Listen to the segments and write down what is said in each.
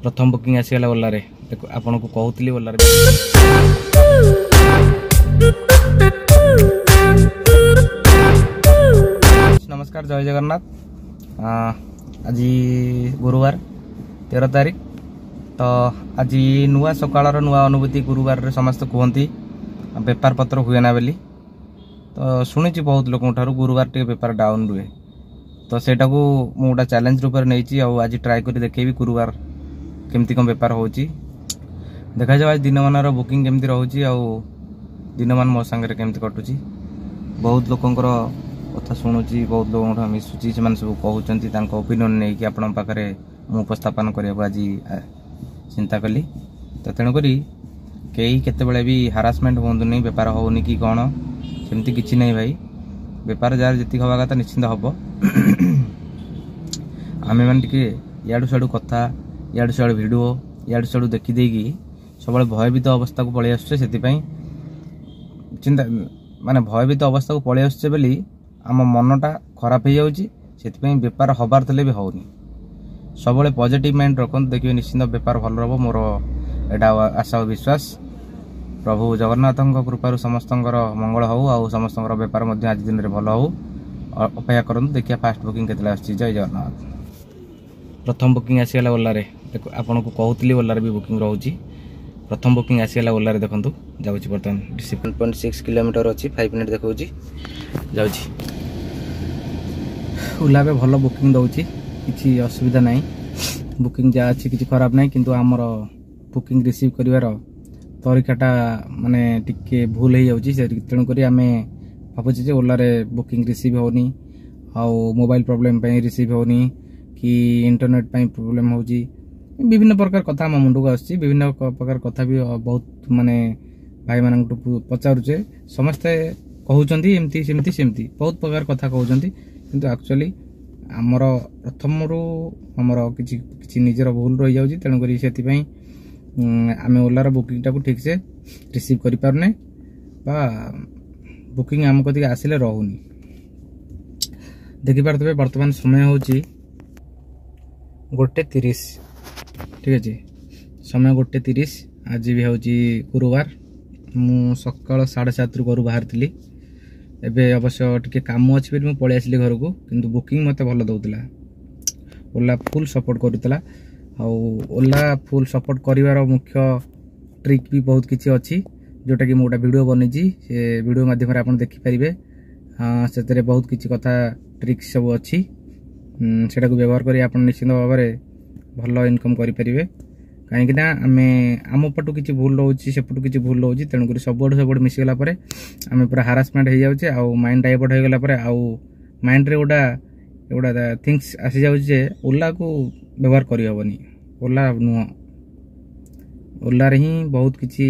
प्रथम बुकिंग आसीगला ओला रे आपन को कहूली ओला रे। नमस्कार, जय जगन्नाथ। आज गुरुवार 13 तारीख। तो आज नुआ सकाळ नुआ अनुभूति गुरुवार रे समस्त कहती बेपार पत्र हुए ना बेली। तो शुणी बहुत लोक गुरुवार टे बेपार डाउन रुहे। तो सेटा को गोटे चैलेंज रूप नहीं आज ट्राए कर देखेबी गुरुवार केमती कम बेपार हो देखा जाए आज दिन मान बुकिंग केमती रोचे दिन मान मो सांगे केमती कटुची। बहुत लोकंकर कथा शुणुची, बहुत लोक मिसुची, से सब कहते ओपिनियन नहीं कि आपण पाखे मु उपस्थापन करने आज चिंता कली। तो तेणुक कई केतबेले भी हारासमेंट हूँ नहीं, बेपार होनी कि कौन सेमती किसी नहीं भाई। बेपार जार जी हवा कथा निश्चिंत हम आम मैंने याडू साड़ू कथा याडू साड़ू भिड याडू साड़ू देखीदेकी सब भयभीत अवस्था को पलि आसुचे। से चिंता माने भयभीत अवस्था को पलि आसुचे बोली आम मनटा खराब हो जाऊँगी। से बेपार हबार थे भी होनी। सब पॉजिटिव माइंड रखते देखिए निश्चिंत बेपार भल रहा। मोर एटा आशा और विश्वास प्रभु जगन्नाथ कृपार समस्त मंगल हो समस्त बेपार आज दिन में भल हो। अपेक्षा करूँ देखिए फास्ट बुकिंग के जय जगन्नाथ। प्रथम बुकिंग आसीगला ओला रे आपन को कहूली ओला रे भी बुकिंग रोचे। प्रथम बुकिंग आसीगला ओला रे देखु जाऊँगी बर्तमान 1.6 किलोमीटर अच्छी 5 मिनट देखा जाऊँगी। ओला पे भल बुकिंग दौची किसी असुविधा ना। बुकिंग जहाँ अच्छी किसी खराब ना, किंतु आमर बुकिंग रिसीव कर तरीकाटा माने टिके भूल हो जाऊँगी। तेणुक आम भावुचे ओला रे बुकिंग रिसीव होनी मोबाइल प्रॉब्लम रिसीव होनी कि इंटरनेट प्रॉब्लम हो विभिन्न प्रकार कथा आम मुंड को आसुची। विभिन्न प्रकार कथा भी बहुत माने भाई मान पचारुचे समस्ते कहते एमती सेमती सेमती बहुत प्रकार कथा कहते, किंतु एक्चुअली आमर प्रथम आमर किसी निजर भूल रही जाऊँगी। तेणुक से आम ओलार बुकिंग टाक ठीक से रिसीव कर पारने बा बुकिंग आम कति आसिले रहुनी। देखिपे बर्तमान समय हूँ 1:30 ठीक अच्छे। समय 1:30 आज भी हूँ गुरुवार। मु सकाल 7:30 घर बाहर थी। एबे अवश्य टिके काम अच्छी मुझे पलि आसली घर को, किंतु बुकिंग मत भल दौला। ओला फुल सपोर्ट करूला। ओला फुल सपोर्ट कर मुख्य ट्रिक भी बहुत किसी अच्छी जोटा कि मोटा वीडियो बनी से वीडियो माध्यम आप देखिपारे। से बहुत किसी कथा ट्रिक सब अच्छी सेटा को व्यवहार करी आप निश्चित भाव में भल इनकम करें। कहीं आम पटू किसी भूल रोचे सेपटू किसी भूल रोचे। तेणुक सब मिसीगला आम पूरा हारासमेंट हो जाऊे माइंड डाइवर्ट हो गला माइंड रे गोटा थिंग्स आसी जाऊे ओला को व्यवहार करहबनी। ओला नुह ओला रे ही बहुत किसी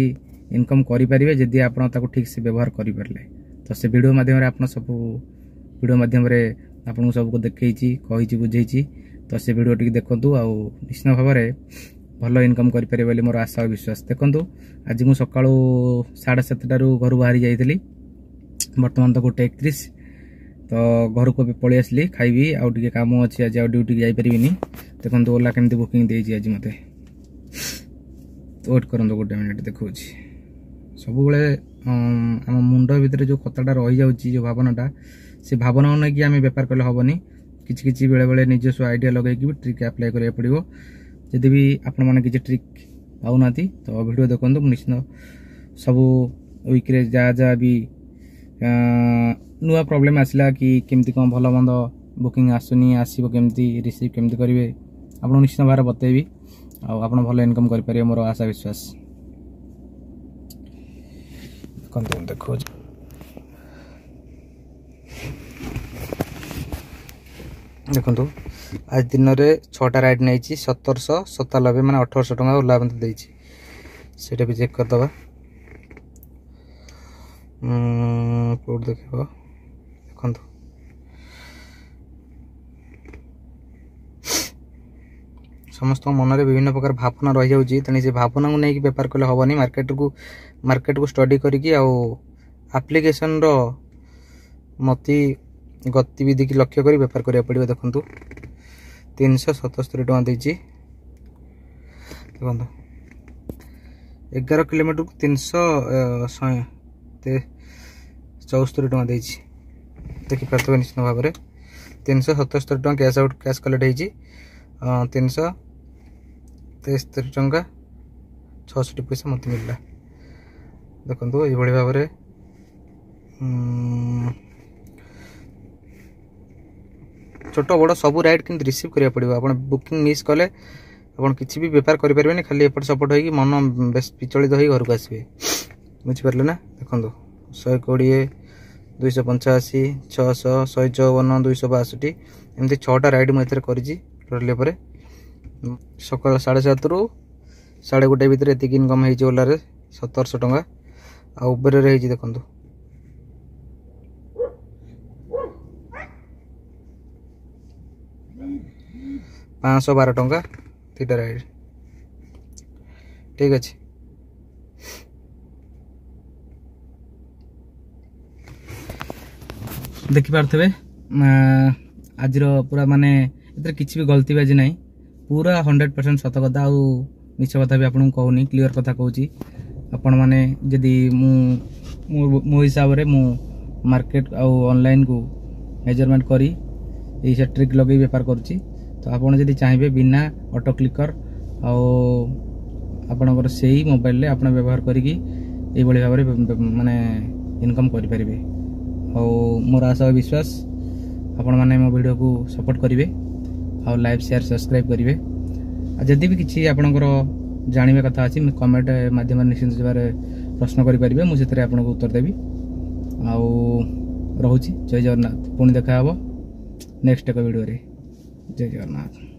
इनकम करें जदि आप ठीक से व्यवहार करें। तो से वीडियो माध्यम आप सब वीडियो माध्यम आपको सबको देखी कही बुझे। तो से वीडियो टी देखु निश्चित भाव में भल इनकम करें बोली मोर आशा और विश्वास। देखु आज मुझे सका 7:30 घर बाहरी जाइली। बर्तमान तो 1:31 तो घर को पलि आसली खाइबी आउ टे काम अच्छी आज ड्यूटी जापरिनी। देखो ओला केमती बुकिंग देजी आज मत वेट करूँ 1 मिनिट देखा सब आम मुंड भितर जो कथाटा रही जाऊँगी जो भावनाटा से भावना नहीं कि आम बेपार कले हेनी। किसी किसी बेले बेले निजस्व आइडिया लगे भी ट्रिक अप्लाई करा पड़ो। जदि भी आपण मैंने किसी ट्रिक पाऊना तो वीडियो देखो निश्चित सब वीक्रे जहाँ जहाँ भी नुआ प्रॉब्लम आसला कि केमती कौन भल मंद बुकिंग आसुनी आसो केमती रिसीव केमती करेंगे आपको निश्चित भाव में बतेबी। आप भल इनकम करेंगे मोर आशा विश्वास। देखो देखो आज दिन में 6टा राइड नहीं 1797 मान 1800 टका ओला मत देछि सेटा भी चेक करदबा। रिपोर्ट देखो देखो समस्त मन में विभिन्न प्रकार भावना रही जाऊँगी। तेणु से भावना को लेकिन बेपार कले हेनी। मार्केट को स्टडी करके आप्लिकेशन मती गतिविधि की लक्ष्य कर बेपार करा पड़ो। देखो 377 टका देछि ଦେଖନ୍ତୁ 11 କିଲୋମିଟରକୁ 374 ଟଙ୍କା ଦେଇଛି। ଦେଖିପାରୁଥିବେ ନିଶ୍ଚିତ ଭାବରେ 377 ଟଙ୍କା କ୍ୟାସ୍ କଲେକ୍ଟ ହେଇଛି। 373 ଟଙ୍କା 66 ପଇସା ମୋତେ ମିଳିଲା। ଦେଖନ୍ତୁ ଏଇଭଳି ଭାବରେ छोट बड़ सब राइड कि रिसीव करा पड़ो। आप बुकिंग मिस कले आप किसी भी बेपार करें खाली एपट सपट हो मन बेस विचलित हो घर को आसवे। बुझिपारे ना। देखो 120 285 600 154 262 एमती 6टा राइड मुझे कर सकाल 7:30 ରୁ 1:30 भितर ये इनकम हो ओला 1700 टंका आ उबेर रे देखो 512 टंका 3टा राइड। ठीक अच्छे देखिपारे आज पूरा माने इधर किसी भी गलती बाजी नहीं पूरा 100% सत कथा आ मिछ कथा भी आपको कहूनी क्लीयर कथा कहूँ आपण मैंने जदि मो हिसाब से मु मार्केट आउ ऑनलाइन को मेजरमेंट करी ये ट्रिक लगे बेपार करुच्ची। तो आपड़ जदि चाहिए बिना ऑटो क्लिकर आपणकर से ही मोबाइल रे आपण व्यवहार करी भाव माने इनकम करें। मोर आशा विश्वास आपण मैंने मो वीडियो को सपोर्ट करेंगे और लाइक शेयर सब्सक्राइब करेंगे। जदि भी किसी आपणकर जानवे कथा अच्छी कमेंट माध्यम निश्चिंत प्रश्न करेंगे मुझे आपको उत्तर देवी। रोची जय जगन्नाथ पुणी देखा नेक्स्ट एक वीडियो रे। जय जगन्नाथ।